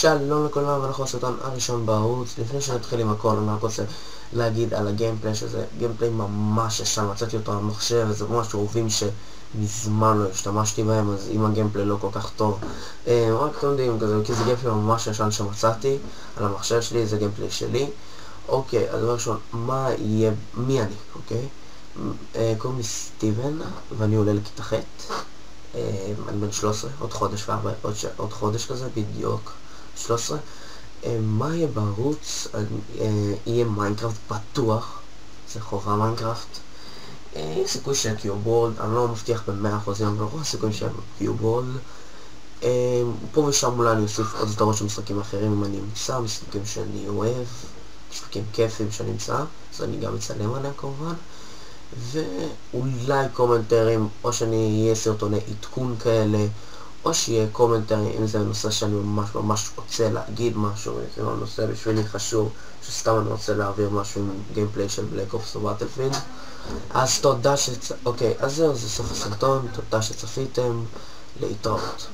שלום לכולם, אנחנו הסרטון הראשון בערוץ. לפני שנתחיל עם הכל, אני רק רוצה להגיד על הגיימפליי, שזה גיימפליי ממש ישן, מצאתי אותו על המחשב, וזה ממש רובים שמזמן לא השתמשתי בהם, אז אם הגיימפליי לא כל כך טוב, רק אתם יודעים כזה, כי זה גיימפליי ממש ישן שמצאתי על המחשב שלי, זה גיימפליי שלי. אוקיי, אז דבר ראשון, מי אני, אוקיי? קוראים לי סטיבן, ואני עולה לכיתה ח'. אני בן 13, עוד חודש כזה, בדיוק 13. מה יהיה בערוץ? יהיה מיינקראפט בטוח, זה חובה מיינקראפט. יש סיכוי של קיובולד, אני לא מבטיח ב100%, אבל רוב הסיכויים של קיובולד. פה ושם אולי אני אוסיף עוד סדרות של משחקים אחרים אם אני אמצא, משחקים שאני אוהב, משחקים כיפים שאני אמצא, אז אני גם אצלם עליה כמובן. ואולי קומנטרים, או שאני אהיה סרטוני עדכון כאלה, או שיהיה קומנטרים אם זה נושא שאני ממש רוצה להגיד משהו, אם הנושא בשבילי חשוב, שסתם אני רוצה להעביר משהו עם גיימפליי של בלק אופס או באטלפילד. אז תודה אוקיי, אז זהו, זה סוף הסרטון, תודה שצפיתם, להתראות.